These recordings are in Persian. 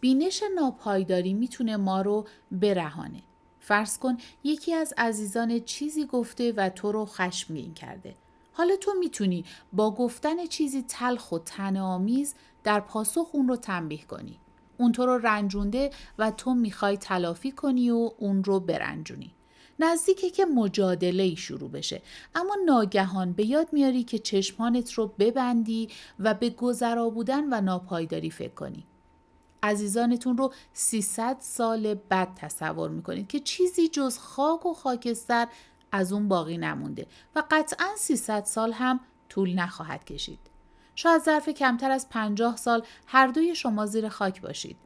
بینش ناپایداری میتونه ما رو برهانه. فرض کن یکی از عزیزان چیزی گفته و تو رو خشمگین کرده. حالا تو میتونی با گفتن چیزی تلخ و طعنه‌آمیز در پاسخ اون رو تنبیه کنی. اون تو رو رنجونده و تو میخوای تلافی کنی و اون رو برنجونی. نزدیکه که مجادله‌ای شروع بشه، اما ناگهان به یاد میاری که چشمانت رو ببندی و به گذرا بودن و ناپایداری فکر کنی. عزیزانتون رو 300 سال بعد تصور میکنید که چیزی جز خاک و خاکستر از اون باقی نمونده و قطعاً 300 سال هم طول نخواهد کشید. شاید ظرف کمتر از 50 سال هر دوی شما زیر خاک باشید.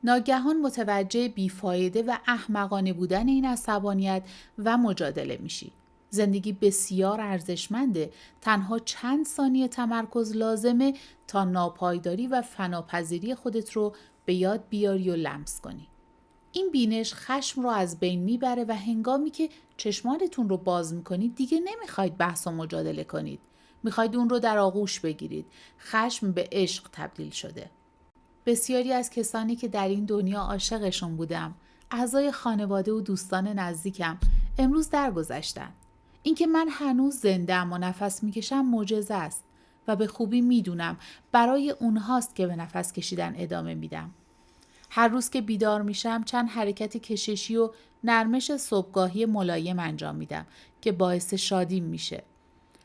ناگهان متوجه بیفایده و احمقانه بودن این عصبانیت و مجادله میشی. زندگی بسیار ارزشمنده. تنها چند ثانیه تمرکز لازمه تا ناپایداری و فناپذیری خودت رو به یاد بیاری و لمس کنی. این بینش خشم رو از بین میبره و هنگامی که چشمانتون رو باز میکنید دیگه نمیخواید بحث و مجادله کنید. میخواید اون رو در آغوش بگیرید. خشم به عشق تبدیل شده. بسیاری از کسانی که در این دنیا عاشقشون بودم، اعضای خانواده و دوستان نزدیکم، امروز درگذشتن. اینکه من هنوز زنده‌ام و نفس میکشم معجزه است و به خوبی میدونم برای اونهاست که به نفس کشیدن ادامه میدم. هر روز که بیدار میشم چند حرکت کششی و نرمش صبحگاهی ملایم انجام میدم که باعث شادیم میشه.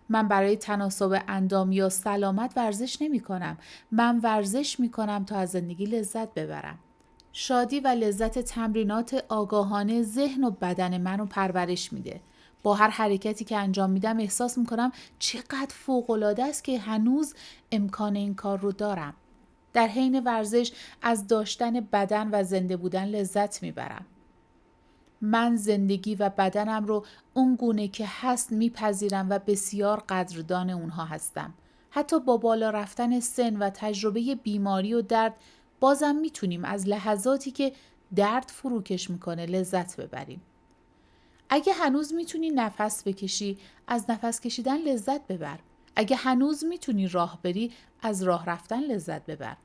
من برای تناسب اندام یا سلامت ورزش نمی کنم. من ورزش می کنم تا از زندگی لذت ببرم. شادی و لذت تمرینات آگاهانه ذهن و بدن منو پرورش میده. با هر حرکتی که انجام میدم احساس میکنم چقدر فوق‌العاده است که هنوز امکان این کار رو دارم. در حین ورزش از داشتن بدن و زنده بودن لذت میبرم. من زندگی و بدنم رو اون گونه که هست میپذیرم و بسیار قدردان اونها هستم. حتی با بالا رفتن سن و تجربه بیماری و درد بازم میتونیم از لحظاتی که درد فروکش میکنه لذت ببریم. اگه هنوز میتونی نفس بکشی، از نفس کشیدن لذت ببر. اگه هنوز میتونی راه بری، از راه رفتن لذت ببر.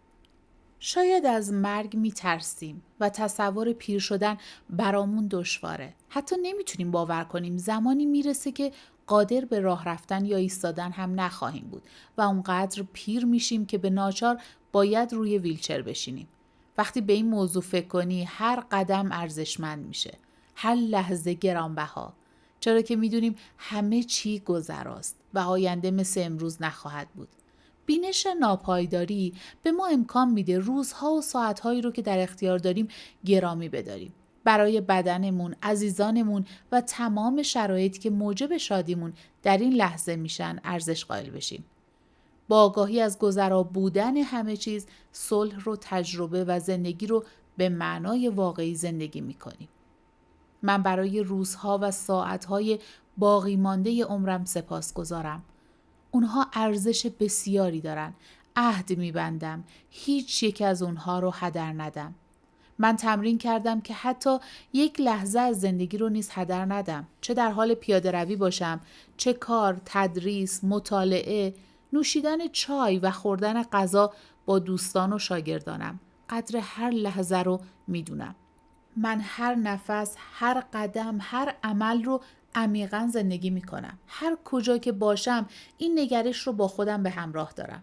شاید از مرگ میترسیم و تصور پیر شدن برامون دشواره. حتی نمیتونیم باور کنیم زمانی میرسه که قادر به راه رفتن یا ایستادن هم نخواهیم بود و اونقدر پیر میشیم که به ناچار باید روی ویلچر بشینیم. وقتی به این موضوع فکر کنی هر قدم ارزشمند میشه. هر لحظه گرانبها. چرا که میدونیم همه چی گذراست و آینده مثل امروز نخواهد بود. بینش ناپایداری به ما امکان میده روزها و ساعتهایی رو که در اختیار داریم گرامی بداریم. برای بدنمون، عزیزانمون و تمام شرایطی که موجب شادیمون در این لحظه میشن ارزش قائل بشیم. با آگاهی از گذرا بودن همه چیز، صلح رو تجربه و زندگی رو به معنای واقعی زندگی میکنیم. من برای روزها و ساعتهای باقی مانده عمرم سپاسگزارم. اونها ارزش بسیاری دارن. عهد میبندم هیچ یک از اونها رو هدر ندم. من تمرین کردم که حتی یک لحظه از زندگی رو نیز هدر ندم. چه در حال پیاده روی باشم، چه کار، تدریس، مطالعه، نوشیدن چای و خوردن غذا با دوستان و شاگردانم. قدر هر لحظه رو میدونم. من هر نفس، هر قدم، هر عمل رو عمیقاً زندگی میکنم. هر کجا که باشم این نگرش رو با خودم به همراه دارم.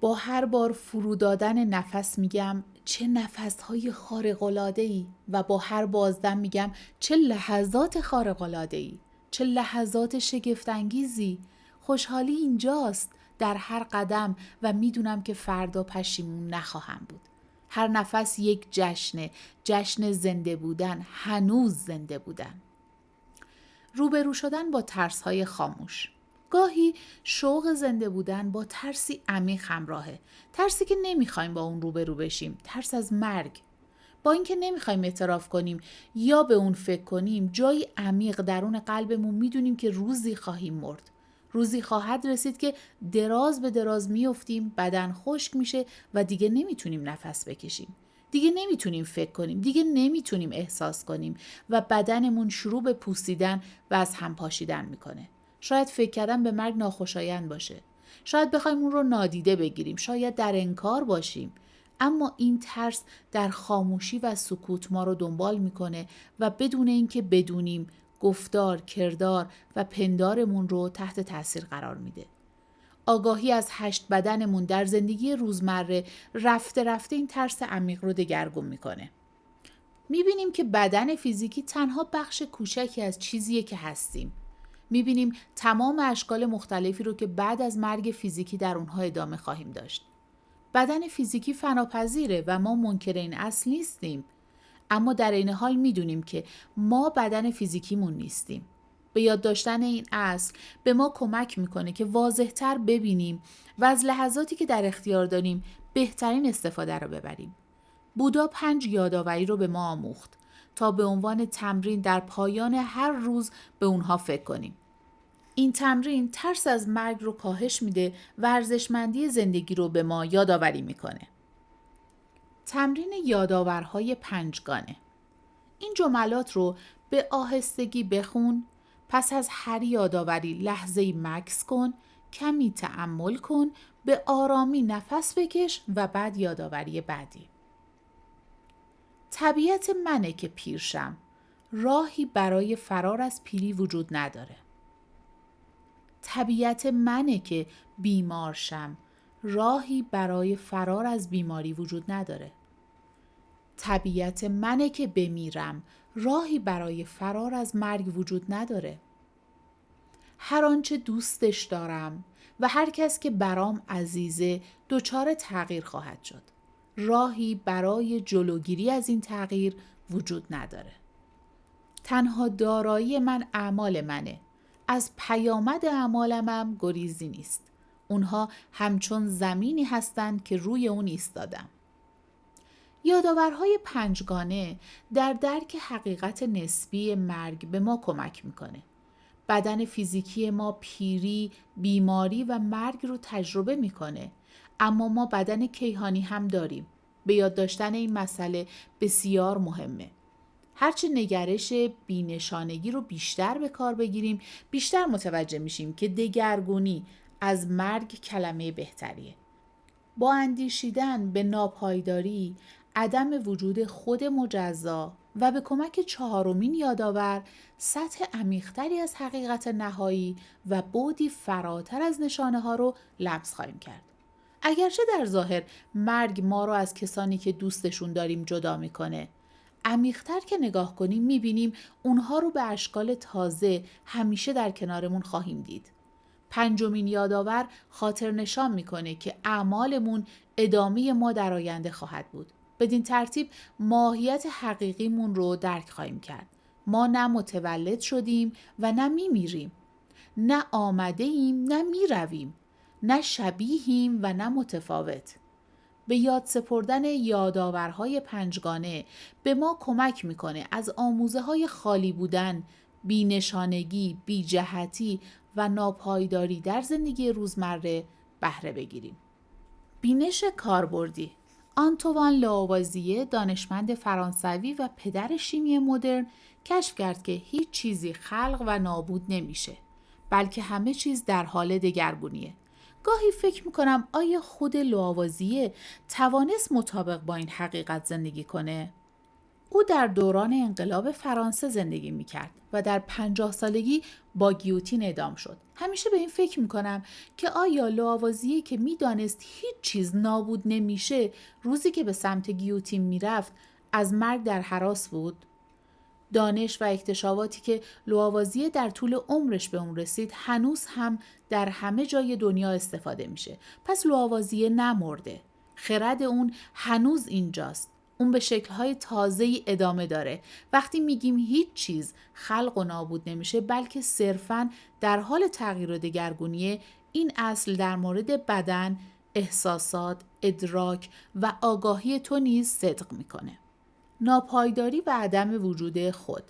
با هر بار فرو دادن نفس میگم چه نفسهای خارق‌العاده‌ای و با هر بازدم میگم چه لحظات خارق‌العاده‌ای، چه لحظات شگفت‌انگیزی. خوشحالی اینجاست در هر قدم و میدونم که فردا پشیمون نخواهم بود. هر نفس یک جشنه، جشن زنده بودن، هنوز زنده بودن. روبرو شدن با ترس‌های خاموش. گاهی شوق زنده بودن با ترسی عمیق همراهه. ترسی که نمیخوایم با اون روبرو بشیم. ترس از مرگ. با اینکه نمیخوایم اعتراف کنیم یا به اون فکر کنیم، جایی عمیق درون قلبمون میدونیم که روزی خواهیم مرد. روزی خواهد رسید که دراز به دراز میافتیم، بدن خشک میشه و دیگه نمیتونیم نفس بکشیم. دیگه نمیتونیم فکر کنیم، دیگه نمیتونیم احساس کنیم و بدنمون شروع به پوسیدن و از هم پاشیدن میکنه. شاید فکر کردن به مرگ ناخوشایند باشه. شاید بخوایم اون رو نادیده بگیریم، شاید در انکار باشیم. اما این ترس در خاموشی و سکوت ما رو دنبال میکنه و بدون اینکه بدونیم گفتار، کردار و پندارمون رو تحت تاثیر قرار میده. آگاهی از 8 بدنمون در زندگی روزمره رفته رفته این ترس عمیق رو دگرگون میکنه. میبینیم که بدن فیزیکی تنها بخش کوچکی از چیزیه که هستیم. میبینیم تمام اشکال مختلفی رو که بعد از مرگ فیزیکی در اونها ادامه خواهیم داشت. بدن فیزیکی فناپذیره و ما منکر این اصل نیستیم. اما در این حال میدونیم که ما بدن فیزیکیمون نیستیم. به یاد داشتن این اصل به ما کمک میکنه که واضح‌تر ببینیم و از لحظاتی که در اختیار داریم بهترین استفاده رو ببریم. بودا 5 یادآوری رو به ما آموخت تا به عنوان تمرین در پایان هر روز به اونها فکر کنیم. این تمرین ترس از مرگ رو کاهش میده و ارزشمندی زندگی رو به ما یادآوری میکنه. تمرین یادآورهای 5 گانه. این جملات رو به آهستگی بخون، پس از هر یادآوری لحظه‌ای مکث کن، کمی تأمل کن، به آرامی نفس بکش و بعد یادآوری بعدی. طبیعت منه که پیرشم، راهی برای فرار از پیری وجود نداره. طبیعت منه که بیمارشم، راهی برای فرار از بیماری وجود نداره. طبیعت منه که بمیرم، راهی برای فرار از مرگ وجود نداره. هر آنچه دوستش دارم و هر کس که برام عزیزه دچار تغییر خواهد شد. راهی برای جلوگیری از این تغییر وجود نداره. تنها دارایی من اعمال منه. از پیامد اعمالم هم گریزی نیست. اونها همچون زمینی هستند که روی اون ایستادم. یادآورهای 5 گانه در درک حقیقت نسبی مرگ به ما کمک میکنه. بدن فیزیکی ما پیری، بیماری و مرگ رو تجربه میکنه. اما ما بدن کیهانی هم داریم. به یاد داشتن این مسئله بسیار مهمه. هرچه نگرش بی‌نشانگی رو بیشتر به کار بگیریم، بیشتر متوجه میشیم که دگرگونی از مرگ کلمه بهتریه. با اندیشیدن به ناپایداری، عدم وجود خود مجزا و به کمک 4مین یادآور، سطح عمیق‌تری از حقیقت نهایی و بعدی فراتر از نشانه ها رو لمس خواهیم کرد. اگرچه در ظاهر مرگ ما رو از کسانی که دوستشون داریم جدا میکنه، عمیق‌تر که نگاه کنیم میبینیم اونها رو به اشکال تازه همیشه در کنارمون خواهیم دید. 5مین یادآور خاطر نشان میکنه که اعمالمون ادامه ما در آینده خواهد بود. بدین ترتیب ماهیت حقیقیمون رو درک خواهیم کرد. ما نه متولد شدیم و نه میمیریم. نه آمده ایم نه میرویم. نه شبیهیم و نه متفاوت. به یاد سپردن یادآورهای 5 گانه به ما کمک میکنه از آموزه‌های خالی بودن، بی‌نشانگی، بی‌جهتی و ناپایداری در زندگی روزمره بهره بگیریم. بینش کاربردی. آنتوان لاوازیه، دانشمند فرانسوی و پدر شیمی مدرن، کشف کرد که هیچ چیزی خلق و نابود نمیشه، بلکه همه چیز در حال دگرگونیه. گاهی فکر میکنم آیا خود لاوازیه توانست مطابق با این حقیقت زندگی کنه؟ او در دوران انقلاب فرانسه زندگی میکرد و در 50 سالگی با گیوتین اعدام شد. همیشه به این فکر میکنم که آیا لاوازیه که میدانست هیچ چیز نابود نمیشه، روزی که به سمت گیوتین میرفت از مرگ در هراس بود؟ دانش و اکتشافاتی که لاوازیه در طول عمرش به اون رسید هنوز هم در همه جای دنیا استفاده میشه. پس لاوازیه نمرده. خرد اون هنوز اینجاست. اون به شکل‌های تازه‌ای ادامه داره. وقتی میگیم هیچ چیز خلق و نابود نمیشه بلکه صرفاً در حال تغییر و دگرگونیه، این اصل در مورد بدن، احساسات، ادراک و آگاهی تو نیز صدق میکنه. ناپایداری و عدم وجود خود.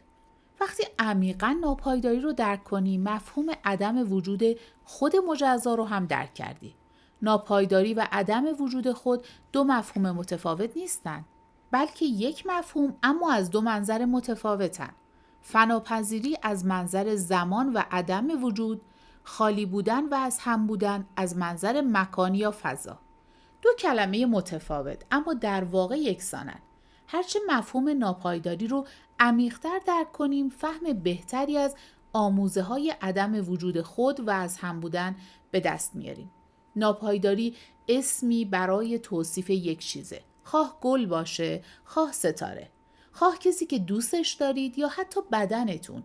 وقتی عمیقاً ناپایداری رو درک کنی، مفهوم عدم وجود خود مجزا رو هم درک کردی. ناپایداری و عدم وجود خود 2 مفهوم متفاوت نیستند، بلکه یک مفهوم اما از 2 منظر متفاوتن. فناپذیری از منظر زمان و عدم وجود، خالی بودن و از هم بودن از منظر مکان یا فضا. دو کلمه متفاوت اما در واقع یکسانند. هرچه مفهوم ناپایداری رو عمیق‌تر درک کنیم، فهم بهتری از آموزه‌های عدم وجود خود و از هم بودن به دست میاریم. ناپایداری اسمی برای توصیف یک چیزه. خواه گل باشه، خواه ستاره. خواه کسی که دوستش دارید یا حتی بدنتون.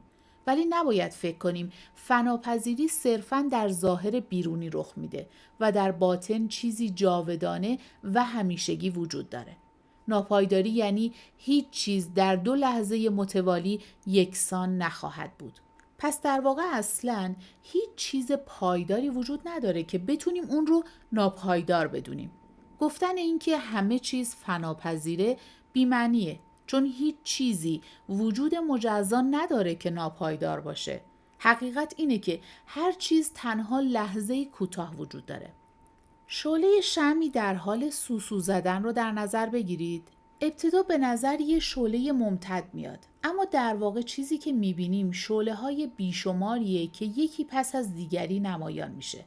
ولی نباید فکر کنیم فناپذیری صرفاً در ظاهر بیرونی رخ میده و در باطن چیزی جاودانه و همیشگی وجود داره. ناپایداری یعنی هیچ چیز در 2 لحظه متوالی یکسان نخواهد بود. پس در واقع اصلاً هیچ چیز پایداری وجود نداره که بتونیم اون رو ناپایدار بدونیم. گفتن این که همه چیز فناپذیره بی‌معنیه، چون هیچ چیزی وجود مجزا نداره که ناپایدار باشه. حقیقت اینه که هر چیز تنها لحظه کوتاه وجود داره. شعله شمعی در حال سوسو زدن رو در نظر بگیرید. ابتدا به نظر یه شعله ممتد میاد، اما در واقع چیزی که میبینیم شعله‌های بیشماریه که یکی پس از دیگری نمایان میشه.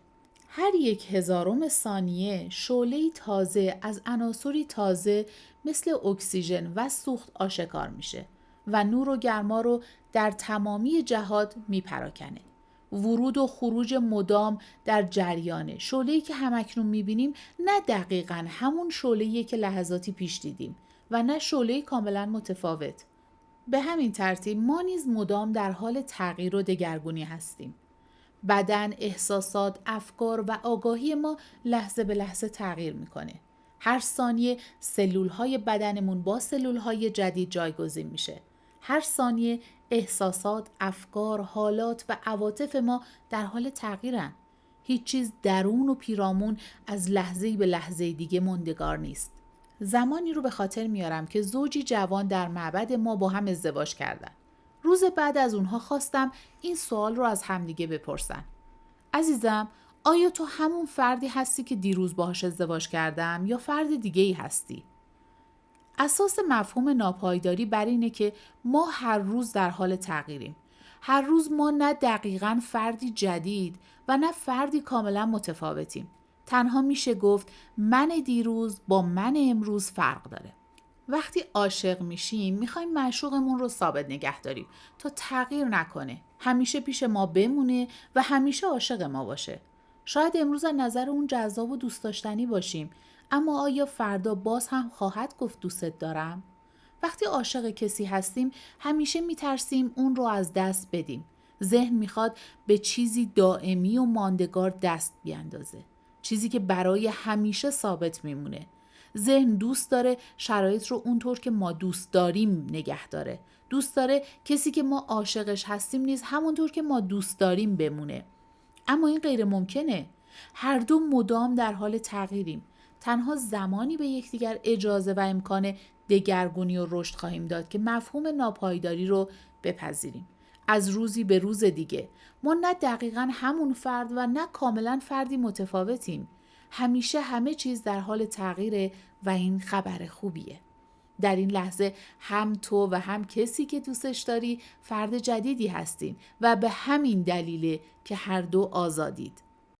هر 1/1000 ثانیه شعله‌ای تازه از عناصری تازه مثل اکسیژن و سوخت آشکار میشه و نور و گرما رو در تمامی جهات میپراکنه. ورود و خروج مدام در جریانه. شعله‌ای که همکنون میبینیم نه دقیقاً همون شعله‌ایه که لحظاتی پیش دیدیم و نه شعله‌ای کاملاً متفاوت. به همین ترتیب ما نیز مدام در حال تغییر و دگرگونی هستیم. بدن، احساسات، افکار و آگاهی ما لحظه به لحظه تغییر میکنه. هر ثانیه سلولهای بدنمون با سلولهای جدید جایگزین میشه. هر ثانیه احساسات، افکار، حالات و عواطف ما در حال تغییرن. هیچ چیز درون و پیرامون از لحظه‌ای به لحظه دیگه ماندگار نیست. زمانی رو به خاطر میارم که زوجی جوان در معبد ما با هم ازدواج کردن. روز بعد از اونها خواستم این سوال رو از همدیگه بپرسن. عزیزم، آیا تو همون فردی هستی که دیروز باهاش ازدواج کردم یا فرد دیگه‌ای هستی؟ اساس مفهوم ناپایداری بر اینه که ما هر روز در حال تغییریم. هر روز ما نه دقیقاً فردی جدید و نه فردی کاملا متفاوتیم. تنها میشه گفت من دیروز با من امروز فرق داره. وقتی عاشق میشیم میخوایم معشوقمون رو ثابت نگه داریم تا تغییر نکنه، همیشه پیش ما بمونه و همیشه عاشق ما باشه. شاید امروز از نظر اون جذاب و دوست داشتنی باشیم، اما آیا فردا باز هم خواهد گفت دوستت دارم؟ وقتی عاشق کسی هستیم همیشه میترسیم اون رو از دست بدیم. ذهن میخواد به چیزی دائمی و ماندگار دست بیاندازه، چیزی که برای همیشه ثابت میمونه. ذهن دوست داره شرایط رو اونطور که ما دوست داریم نگه داره. دوست داره کسی که ما عاشقش هستیم نیز همونطور که ما دوست داریم بمونه. اما این غیر ممکنه. هر دو مدام در حال تغییریم. تنها زمانی به یکدیگر اجازه و امکان دگرگونی و رشد خواهیم داد که مفهوم ناپایداری رو بپذیریم. از روزی به روز دیگه ما نه دقیقاً همون فرد و نه کاملاً فردی متفاوتیم. همیشه همه چیز در حال تغییره و این خبر خوبیه. در این لحظه هم تو و هم کسی که دوستش داری فرد جدیدی هستین و به همین دلیله که هر دو آزادید.